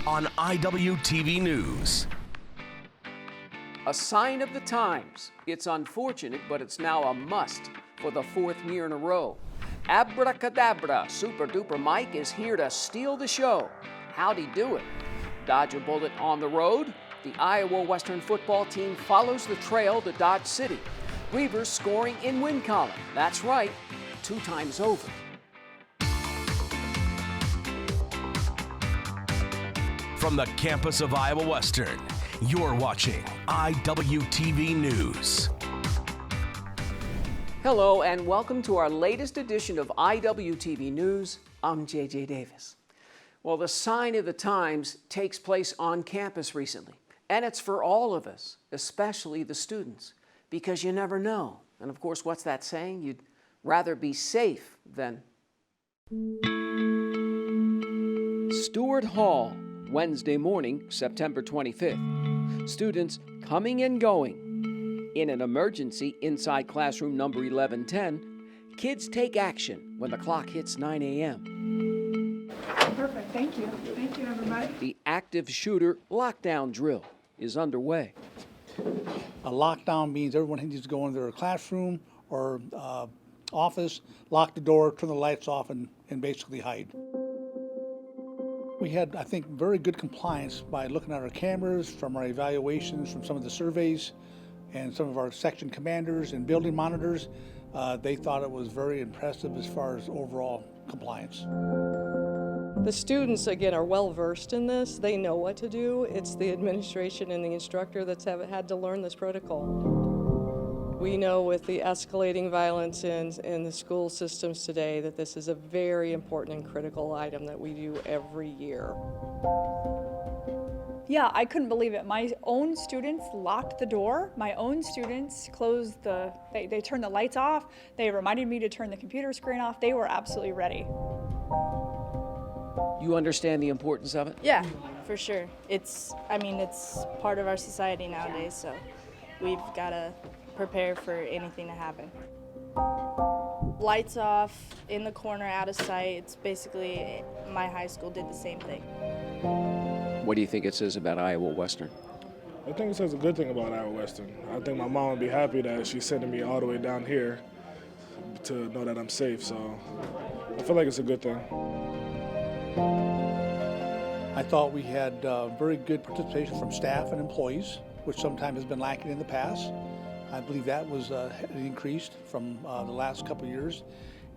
on Iwtv News. A sign of the times. It's unfortunate, but it's now a must for the fourth year in a row. Abracadabra, Super Duper Mike is here to steal the show. How'd he do it? Dodge a bullet on the road? The Iowa Western football team follows the trail to Dodge City. Reavers scoring in win column. That's right, 2 times over. From the campus of Iowa Western, you're watching Iwtv News. Hello and welcome to our latest edition of Iwtv News. I'm JJ Davis. Well, the sign of the times takes place on campus recently, and it's for all of us, especially the students, because you never know. And of course, what's that saying? You'd rather be safe than... Stewart Hall, Wednesday morning, September 25th. Students coming and going. In an emergency inside classroom number 1110, kids take action when the clock hits 9 a.m. Perfect, thank you. Thank you, everybody. The active shooter lockdown drill is underway. A lockdown means everyone needs to go in their classroom or office, lock the door, turn the lights off, and basically hide. We had, I think, very good compliance by looking at our cameras, from our evaluations, from some of the surveys, and some of our section commanders and building monitors. They thought it was very impressive as far as overall compliance. The students, again, are well versed in this. They know what to do. It's the administration and the instructor that's had to learn this protocol. We know with the escalating violence in the school systems today that this is a very important and critical item that we do every year. Yeah, I couldn't believe it. My own students locked the door. My own students closed they turned the lights off. They reminded me to turn the computer screen off. They were absolutely ready. You understand the importance of it? Yeah, for sure. It's part of our society nowadays, so we've got to prepare for anything to happen. Lights off, in the corner, out of sight. It's basically, my high school did the same thing. What do you think it says about Iowa Western? I think it says a good thing about Iowa Western. I think my mom would be happy that she's sending me all the way down here to know that I'm safe, so I feel like it's a good thing. I thought we had very good participation from staff and employees, which sometimes has been lacking in the past. I believe that was increased from the last couple of years,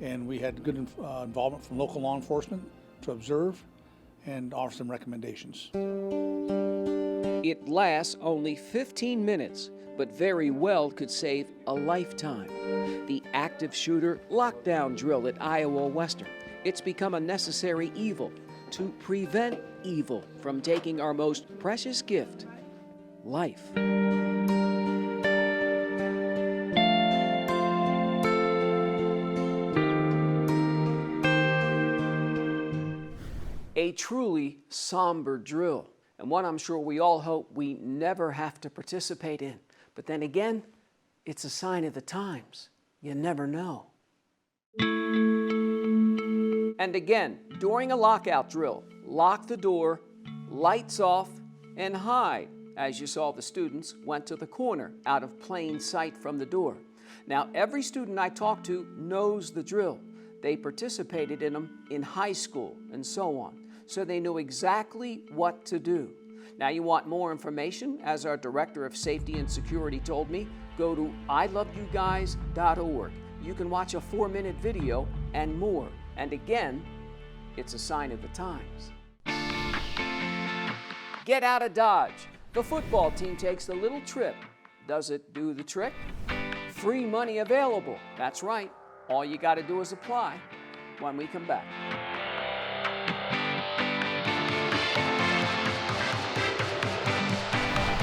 and we had good involvement from local law enforcement to observe and offer some recommendations. It lasts only 15 minutes, but very well could save a lifetime. The active shooter lockdown drill at Iowa Western. It's become a necessary evil to prevent evil from taking our most precious gift, life. A truly somber drill, and one I'm sure we all hope we never have to participate in. But then again, it's a sign of the times. You never know. And again, during a lockout drill, lock the door, lights off, and hide. As you saw, the students went to the corner out of plain sight from the door. Now, every student I talked to knows the drill. They participated in them in high school and so on. So they knew exactly what to do. Now, you want more information, as our Director of Safety and Security told me, go to iloveyoguys.org. You can watch a 4-minute video and more. And again, it's a sign of the times. Get out of Dodge. The football team takes a little trip. Does it do the trick? Free money available. That's right. All you got to do is apply when we come back.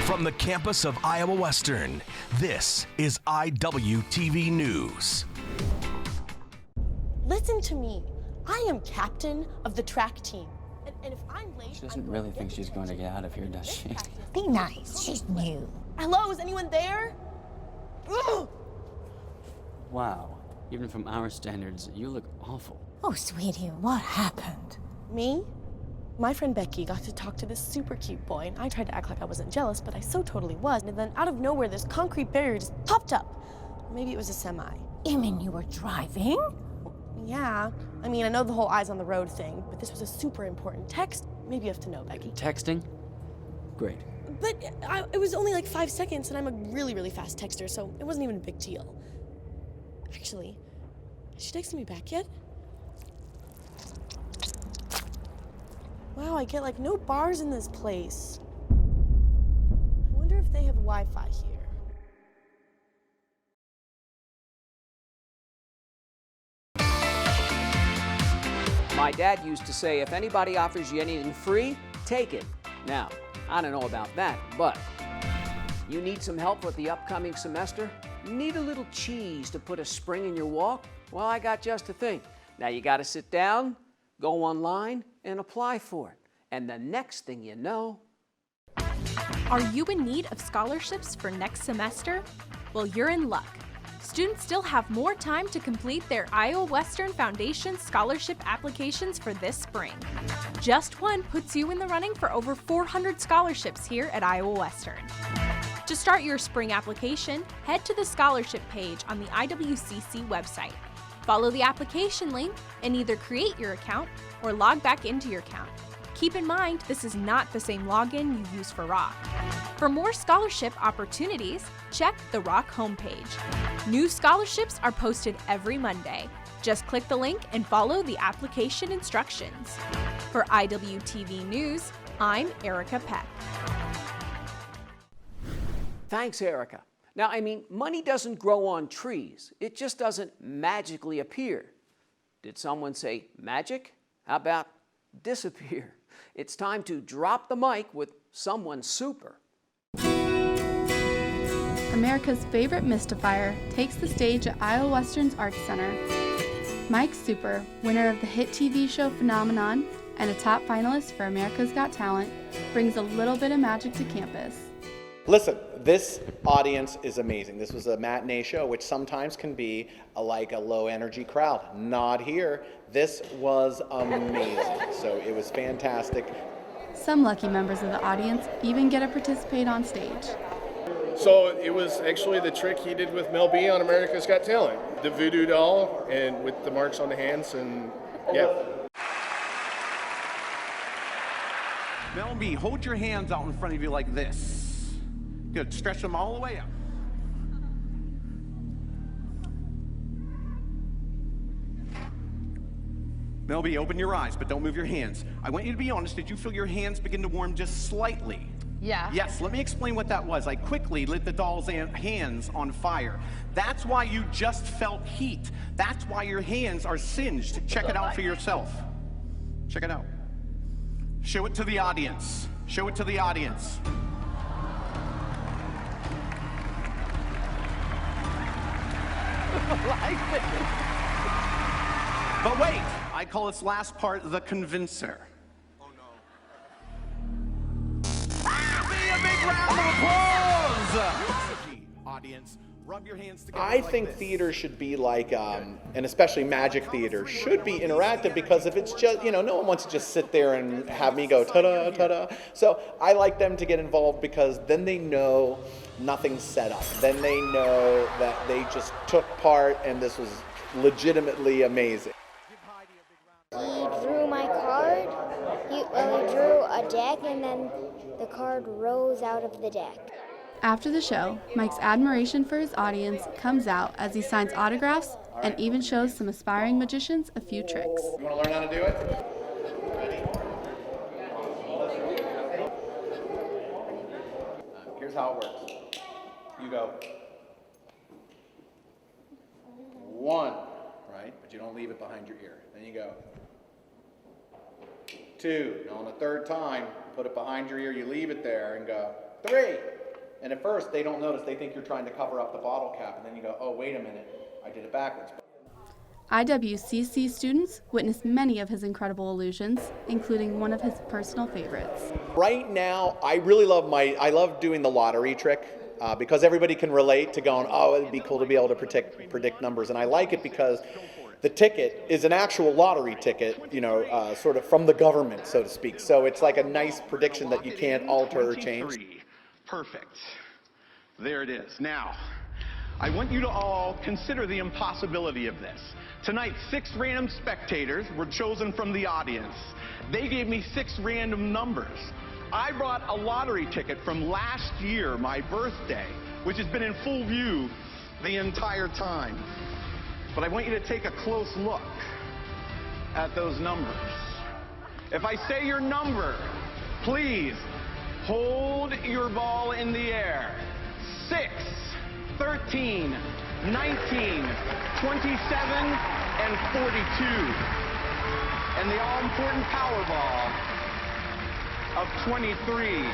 From the campus of Iowa Western, this is Iwtv News. Listen to me. I am captain of the track team. And if I'm late, she doesn't really think she's going to get out of here, does she? Be nice. She's new. Hello, is anyone there? Ugh! Wow. Even from our standards, you look awful. Oh, sweetie, what happened? Me? My friend Becky got to talk to this super cute boy, and I tried to act like I wasn't jealous, but I so totally was. And then out of nowhere, this concrete barrier just popped up. Maybe it was a semi. You mean you were driving? Yeah. I mean, I know the whole eyes on the road thing, but this was a super important text. Maybe you have to know, Becky. Texting? Great. But it was only like 5 seconds, and I'm a really, really fast texter, so it wasn't even a big deal. Actually, has she texted me back yet? Wow, I get like no bars in this place. I wonder if they have Wi-Fi here. My dad used to say, if anybody offers you anything free, take it. Now, I don't know about that, but you need some help with the upcoming semester? Need a little cheese to put a spring in your walk? Well, I got just the thing. Now you got to sit down, go online, and apply for it. And the next thing you know... Are you in need of scholarships for next semester? Well, you're in luck. Students still have more time to complete their Iowa Western Foundation scholarship applications for this spring. Just one puts you in the running for over 400 scholarships here at Iowa Western. To start your spring application, head to the scholarship page on the IWCC website. Follow the application link and either create your account or log back into your account. Keep in mind, this is not the same login you use for Rock. For more scholarship opportunities, check the Rock homepage. New scholarships are posted every Monday. Just click the link and follow the application instructions. For IWTV News, I'm Erica Peck. Thanks, Erica. Now, I mean, money doesn't grow on trees. It just doesn't magically appear. Did someone say magic? How about disappear? It's time to drop the mic with someone super. America's favorite mystifier takes the stage at Iowa Western's Arts Center. Mike Super, winner of the hit TV show Phenomenon and a top finalist for America's Got Talent, brings a little bit of magic to campus. Listen, this audience is amazing. This was a matinee show, which sometimes can be like a low energy crowd. Not here. This was amazing. So it was fantastic. Some lucky members of the audience even get to participate on stage. So it was actually the trick he did with Mel B on America's Got Talent. The voodoo doll and with the marks on the hands and yeah. Mel B, hold your hands out in front of you like this. Good, stretch them all the way up. Mel B, open your eyes, but don't move your hands. I want you to be honest, did you feel your hands begin to warm just slightly? Yeah. Yes, let me explain what that was. I quickly lit the doll's hands on fire. That's why you just felt heat. That's why your hands are singed. Check it out for yourself. Check it out. Show it to the audience. Show it to the audience. But wait, I call this last part the convincer. Oh no. Be a big round of applause! Audience, rub your hands together. I think theater should be like, and especially magic theater, should be interactive, because if it's just, no one wants to just sit there and have me go ta-da, ta-da. So I like them to get involved because then they know nothing's set up. Then they know that they just took part and this was legitimately amazing. He drew my card, he drew a deck, and then the card rose out of the deck. After the show, Mike's admiration for his audience comes out as he signs autographs and even shows some aspiring magicians a few tricks. You want to learn how to do it? Ready? Here's how it works. You go 1, right? But you don't leave it behind your ear. Then you go 2. Now on the third time, put it behind your ear, you leave it there and go 3. And at first, they don't notice. They think you're trying to cover up the bottle cap. And then you go, oh, wait a minute, I did it backwards. IWCC students witnessed many of his incredible illusions, including one of his personal favorites. Right now, I love doing the lottery trick because everybody can relate to going, oh, it'd be cool to be able to predict numbers. And I like it because The ticket is an actual lottery ticket, sort of from the government, so to speak. So it's like a nice prediction that you can't alter or change. Perfect. There it is. Now, I want you to all consider the impossibility of this. Tonight, 6 random spectators were chosen from the audience. They gave me 6 random numbers. I brought a lottery ticket from last year, my birthday, which has been in full view the entire time. But I want you to take a close look at those numbers. If I say your number, please hold your ball in the air. 6, 13, 19, 27, and 42. And the all-important Powerball of 23.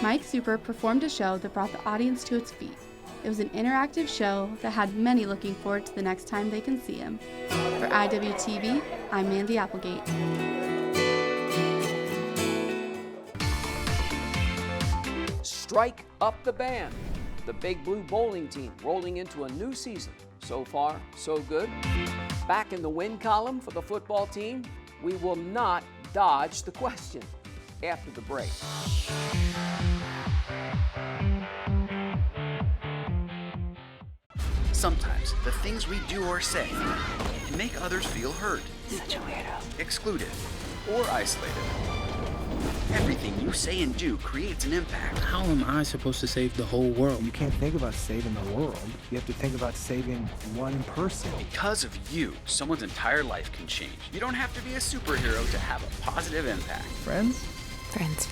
Mike Super performed a show that brought the audience to its feet. It was an interactive show that had many looking forward to the next time they can see him. For IWTV, I'm Mandy Applegate. Strike up the band. The Big Blue bowling team rolling into a new season. So far, so good. Back in the win column for the football team, we will not dodge the question after the break. Sometimes the things we do or say can make others feel hurt, such a weirdo, excluded, or isolated. Everything you say and do creates an impact. How am I supposed to save the whole world? You can't think about saving the world. You have to think about saving one person. Because of you, someone's entire life can change. You don't have to be a superhero to have a positive impact. Friends? Friends.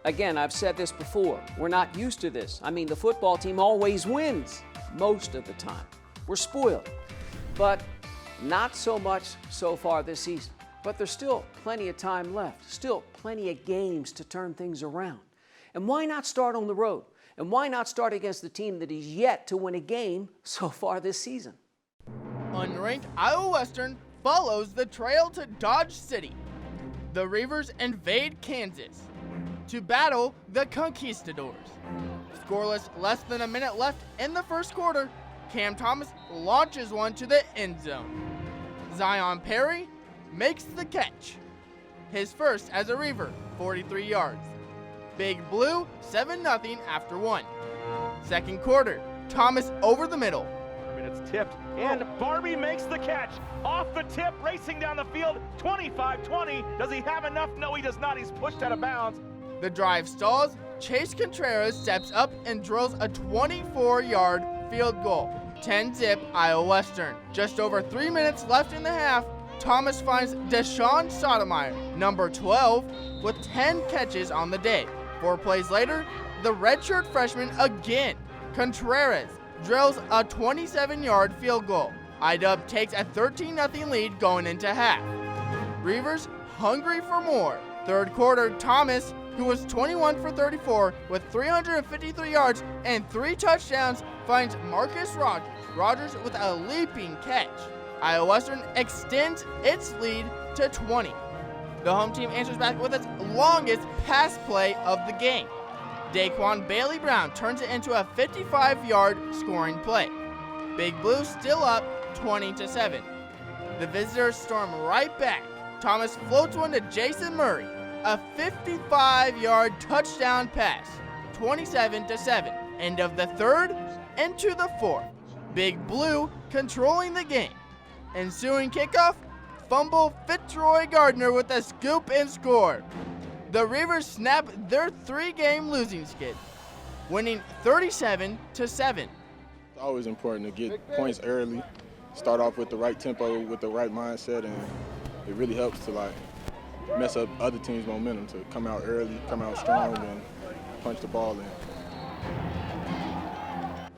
Again, I've said this before. We're not used to this. I mean, the football team always wins most of the time. We're spoiled. But not so much so far this season. But there's still plenty of time left. Still plenty of games to turn things around. And why not start on the road? And why not start against the team that is yet to win a game so far this season? Unranked Iowa Western follows the trail to Dodge City. The Reavers invade Kansas to battle the Conquistadors. Scoreless, less than a minute left in the first quarter, Cam Thomas launches one to the end zone. Zion Perry makes the catch. His first as a Reaver, 43 yards. Big Blue, 7-0 after one. Second quarter, Thomas over the middle. It's tipped, and Barbie makes the catch. Off the tip, racing down the field, 25-20. Does he have enough? No, he does not. He's pushed out of bounds. The drive stalls. Chase Contreras steps up and drills a 24-yard field goal. 10-zip Iowa Western. Just over 3 minutes left in the half, Thomas finds Deshaun Sotomayor, number 12, with 10 catches on the day. 4 plays later, the redshirt freshman again. Contreras drills a 27-yard field goal. IW takes a 13-0 lead going into half. Reavers hungry for more. Third quarter, Thomas, who was 21 for 34 with 353 yards and 3 touchdowns, finds Marcus Rogers. Rogers with a leaping catch. Iowa Western extends its lead to 20. The home team answers back with its longest pass play of the game. Daquan Bailey Brown turns it into a 55-yard scoring play. Big Blue still up 20-7. The visitors storm right back. Thomas floats one to Jason Murray. A 55-yard touchdown pass, 27-7. End of the third, into the fourth. Big Blue controlling the game. Ensuing kickoff, fumble Fitzroy Gardner with a scoop and score. The Reavers snap their 3-game losing skid, winning 37-7. It's always important to get points early, start off with the right tempo, with the right mindset, and it really helps to mess up other teams' momentum, to come out early, come out strong, and punch the ball in.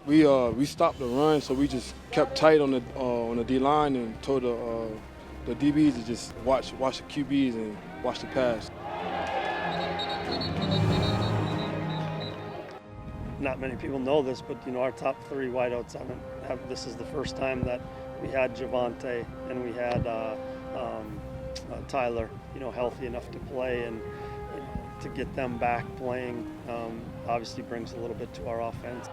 We stopped the run, so we just kept tight on the D line and told the DBs to just watch the QBs and watch the pass. Not many people know this, but our top 3 wideouts this is the first time that we had Javante and we had Tyler, healthy enough to play, and to get them back playing obviously brings a little bit to our offense.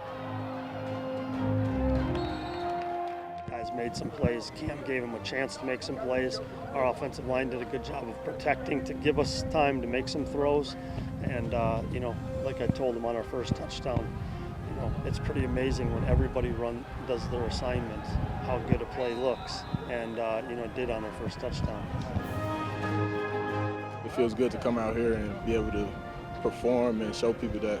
Guys made some plays. Cam gave him a chance to make some plays. Our offensive line did a good job of protecting to give us time to make some throws. And, like I told him on our first touchdown, it's pretty amazing when everybody does their assignments, how good a play looks. And, it did on our first touchdown. It feels good to come out here and be able to perform and show people that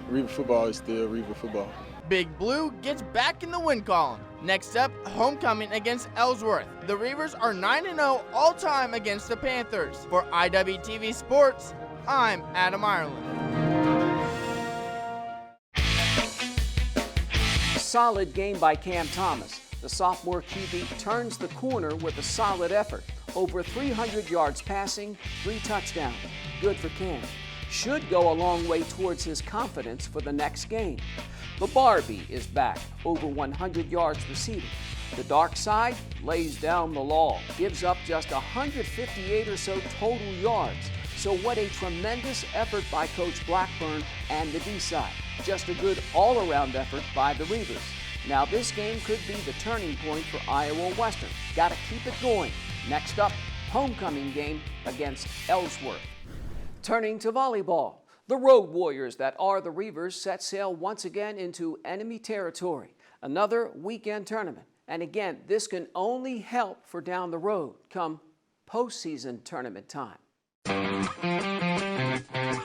Reaver football is still Reaver football. Big Blue gets back in the win column. Next up, homecoming against Ellsworth. The Reavers are 9-0 all-time against the Panthers. For Iwtv Sports, I'm Adam Ireland. Solid game by Cam Thomas. The sophomore QB turns the corner with a solid effort. Over 300 yards passing, 3 touchdowns. Good for Cam. Should go a long way towards his confidence for the next game. The Barbie is back, over 100 yards receiving. The dark side lays down the law, gives up just 158 or so total yards. So what a tremendous effort by Coach Blackburn and the D-side. Just a good all-around effort by the Reavers. Now this game could be the turning point for Iowa Western. Got to keep it going. Next up, homecoming game against Ellsworth. Turning to volleyball. The Road Warriors that are the Reavers set sail once again into enemy territory. Another weekend tournament. And again, this can only help for down the road come postseason tournament time.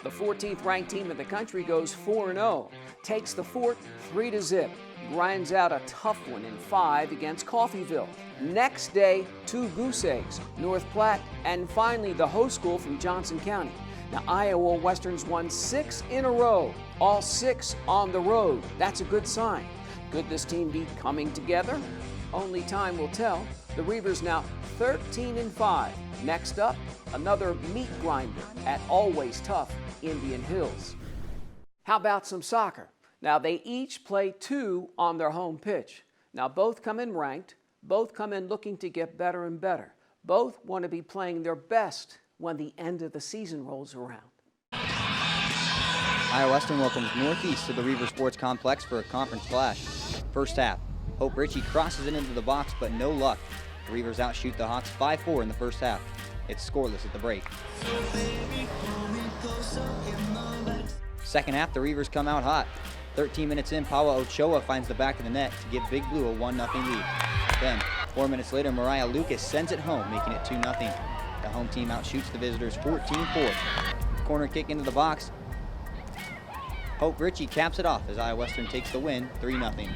The 14th ranked team in the country goes 4-0, takes the fort 3-0, grinds out a tough one in 5 against Coffeyville. Next day, 2 goose eggs, North Platte, and finally the host school from Johnson County. Now, Iowa Western's won 6 in a row, all 6 on the road. That's a good sign. Could this team be coming together? Only time will tell. The Reavers now 13-5. Next up, another meat grinder at always tough Indian Hills. How about some soccer? Now, they each play 2 on their home pitch. Now, both come in ranked. Both come in looking to get better and better. Both want to be playing their best when the end of the season rolls around. Iowa Western welcomes Northeast to the Reaver Sports Complex for a conference clash. First half, Hope Ritchie crosses it into the box, but no luck. The Reavers outshoot the Hawks 5-4 in the first half. It's scoreless at the break. Second half, the Reavers come out hot. 13 minutes in, Paula Ochoa finds the back of the net to give Big Blue a 1-0 lead. Then, 4 minutes later, Mariah Lucas sends it home, making it 2-0. The home team outshoots the visitors 14-4. Corner kick into the box. Hope Ritchie caps it off as Iowa Western takes the win 3-0.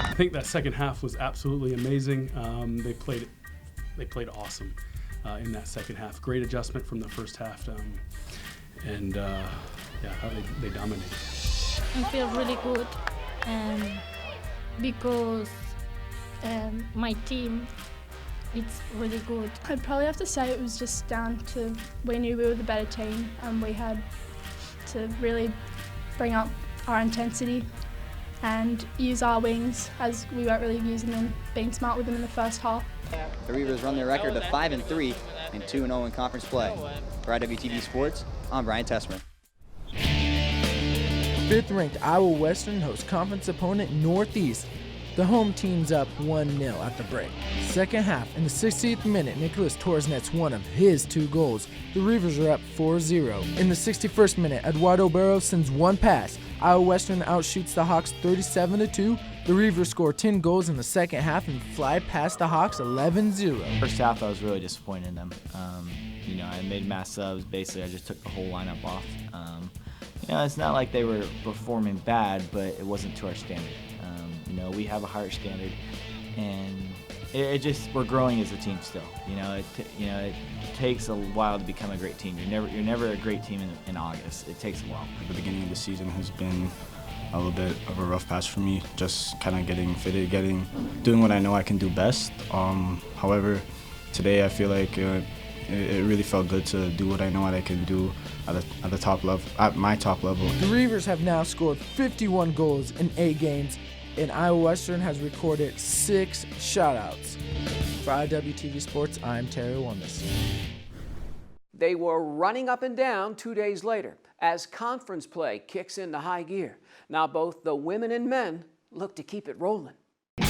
I think that second half was absolutely amazing. They played awesome in that second half. Great adjustment from the first half, they dominated. I feel really good because my team, it's really good. I'd probably have to say it was just down to we knew we were the better team and we had to really bring up our intensity and use our wings as we weren't really using them, being smart with them in the first half. The Reavers run their record to 5-3 and 2-0 in conference play. For IWTV Sports, I'm Brian Tessmer. 5th-ranked Iowa Western hosts conference opponent Northeast. The home team's up 1-0 at the break. Second half, in the 60th minute, Nicholas Torres nets one of his 2 goals. The Reavers are up 4-0. In the 61st minute, Eduardo Barros sends one pass. Iowa Western outshoots the Hawks 37-2. The Reavers score 10 goals in the second half and fly past the Hawks 11-0. First half, I was really disappointed in them. I made mass subs. Basically, I just took the whole lineup off. It's not like they were performing bad, but it wasn't to our standard. We have a higher standard, and we're growing as a team still. It takes a while to become a great team. You're never a great team in August. It takes a while. The beginning of the season has been a little bit of a rough patch for me, just kind of getting fitted, doing what I know I can do best. However, today I feel like it really felt good to do what I know I can do at the top level, at my top level. The Reavers have now scored 51 goals in 8 games, and Iowa Western has recorded 6 shutouts. For Iwtv Sports, I'm Terry Wondes. They were running up and down 2 days later as conference play kicks into high gear. Now both the women and men look to keep it rolling. The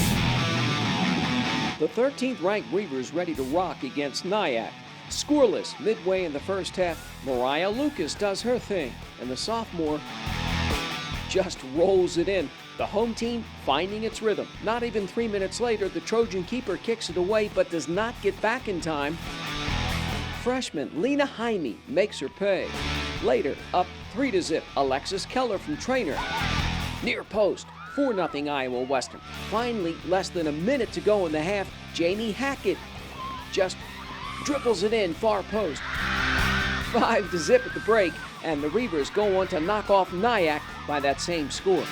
13th ranked Reavers ready to rock against Nyack. Scoreless midway in the first half, Mariah Lucas does her thing, and the sophomore just rolls it in. The home team finding its rhythm. Not even 3 minutes later, the Trojan keeper kicks it away but does not get back in time. Freshman Lena Jaime makes her pay. Later, up 3-0, Alexis Keller from Trainer. Near post, 4-0 Iowa Western. Finally, less than a minute to go in the half, Jamie Hackett just dribbles it in far post. 5-0 at the break, and the Reavers go on to knock off Nyack by that same score.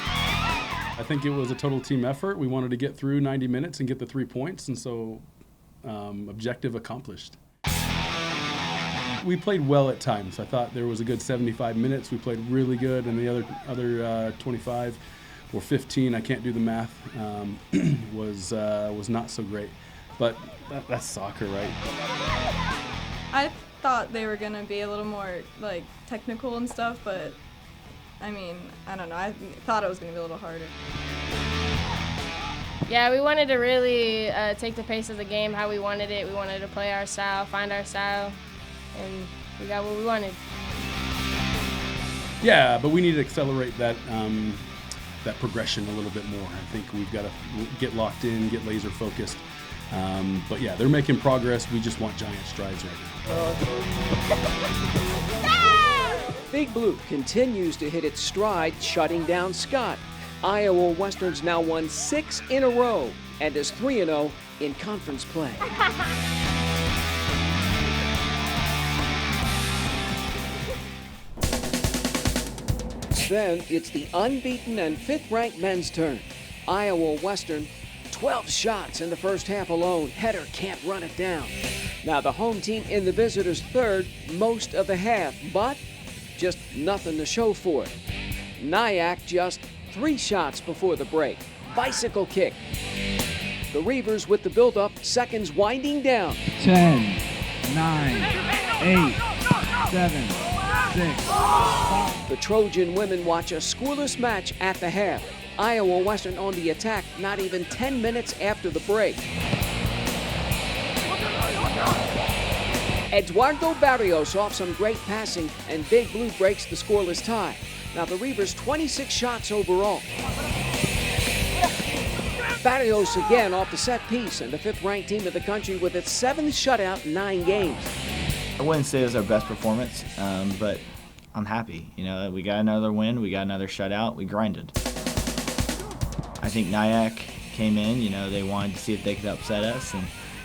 I think it was a total team effort. We wanted to get through 90 minutes and get the 3 points, and so objective accomplished. We played well at times. I thought there was a good 75 minutes. We played really good, and the other 25 or 15, I can't do the math, was not so great. But that's soccer, right? I thought they were going to be a little more technical and stuff, but I don't know. I thought it was going to be a little harder. Yeah, we wanted to really take the pace of the game how we wanted it. We wanted to play our style, find our style, and we got what we wanted. Yeah, but we need to accelerate that progression a little bit more. I think we've got to get locked in, get laser focused. But yeah, they're making progress. We just want giant strides right now. Big Blue continues to hit its stride, shutting down Scott. Iowa Western's now won 6 in a row and is 3-0 in conference play. Then it's the unbeaten and 5th-ranked men's turn. Iowa Western, 12 shots in the first half alone. Header can't run it down. Now the home team in the visitors' third most of the half, but just nothing to show for it. Nyack just 3 shots before the break. Bicycle kick. The Reavers with the build-up, seconds winding down. 10, 9, 8, 7, 6. The Trojan women watch a scoreless match at the half. Iowa Western on the attack not even 10 minutes after the break. Eduardo Barrios off some great passing, and Big Blue breaks the scoreless tie. Now the Reavers 26 shots overall. Barrios again off the set piece, and the 5th-ranked team of the country with its 7th shutout in 9 games. I wouldn't say it was our best performance, but I'm happy. We got another win, we got another shutout, we grinded. I think Nyack came in, they wanted to see if they could upset us, and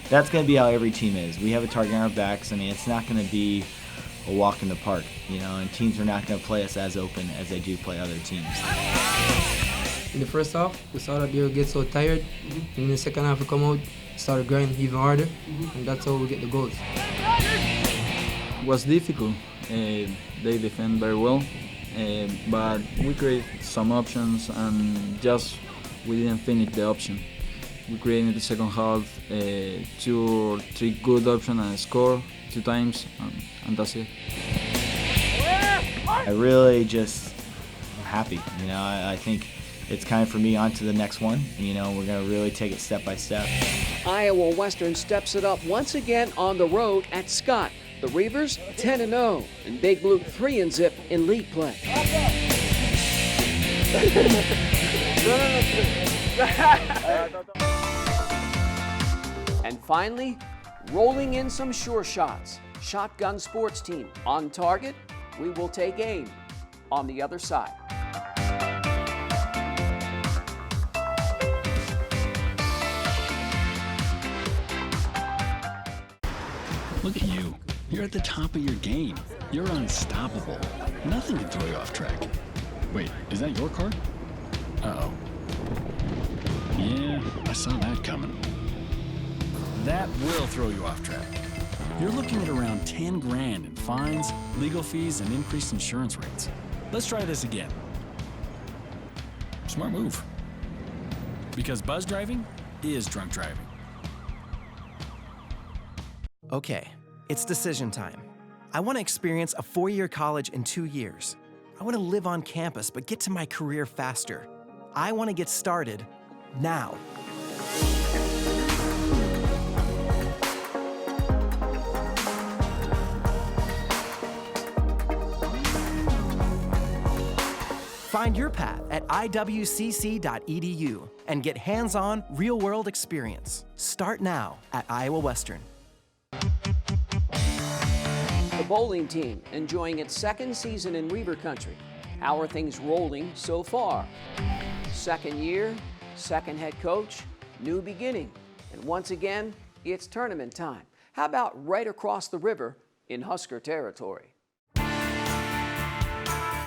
that's going to be how every team is. We have a target on our backs. It's not going to be a walk in the park, and teams are not going to play us as open as they do play other teams. In the first half, we saw that they would get so tired. And in the second half, we come out, started grinding even harder, and that's how we get the goals. It was difficult. They defend very well, but we created some options, and just we didn't finish the option. We created in the second half 2 or 3 good options and score 2 times, and that's it. I really just happy. You know, I think it's kind of for me on to the next one. You know, we're going to really take it step by step. Iowa Western steps it up once again on the road at Scott. The Reavers 10-0 and Big Blue 3-0 in league play. And finally, rolling in some sure shots. Shotgun sports team on target. We will take aim on the other side. Look at you. You're at the top of your game. You're unstoppable. Nothing can throw you off track. Wait, is that your car? Uh-oh. Yeah, I saw that coming. That will throw you off track. You're looking at around 10 grand in fines, legal fees, and increased insurance rates. Let's try this again. Smart move. Because buzz driving is drunk driving. Okay, it's decision time. I want to experience a 4-year college in 2 years. I want to live on campus, but get to my career faster. I want to get started now. Find your path at iwcc.edu and get hands-on, real-world experience. Start now at Iowa Western. The bowling team enjoying its second season in Reaver Country. How are things rolling so far? Second year, second head coach, new beginning. And once again, it's tournament time. How about right across the river in Husker territory?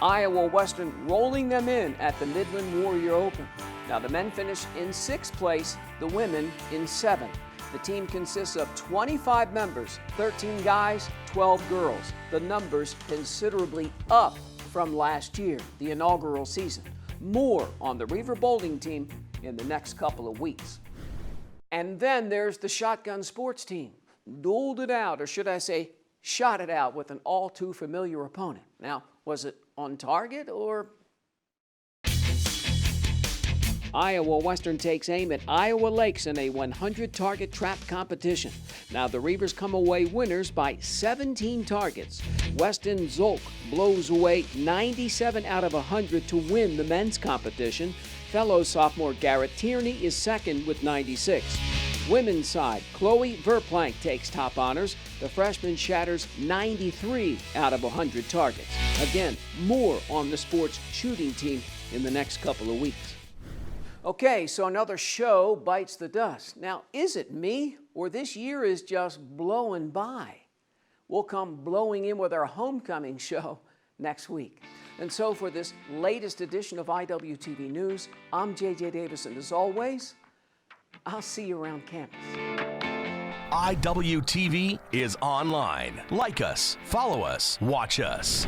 Iowa Western rolling them in at the Midland Warrior Open. Now the men finish in 6th place, the women in 7th. The team consists of 25 members, 13 guys, 12 girls. The numbers considerably up from last year, the inaugural season. More on the Reaver bowling team in the next couple of weeks. And then there's the shotgun sports team. Dueled it out, or should I say, shot it out with an all too familiar opponent. Now, was it on target or? Iowa Western takes aim at Iowa Lakes in a 100 target trap competition. Now the Reavers come away winners by 17 targets. Weston Zolk blows away 97 out of 100 to win the men's competition. Fellow sophomore Garrett Tierney is second with 96. Women's side, Chloe Verplank takes top honors. The freshman shatters 93 out of 100 targets. Again, more on the sports shooting team in the next couple of weeks. Okay, so another show bites the dust. Now, is it me, or this year is just blowing by? We'll come blowing in with our homecoming show next week. And so for this latest edition of Iwtv News, I'm J.J. Davis, and as always, I'll see you around campus. Iwtv is online. Like us, follow us, watch us.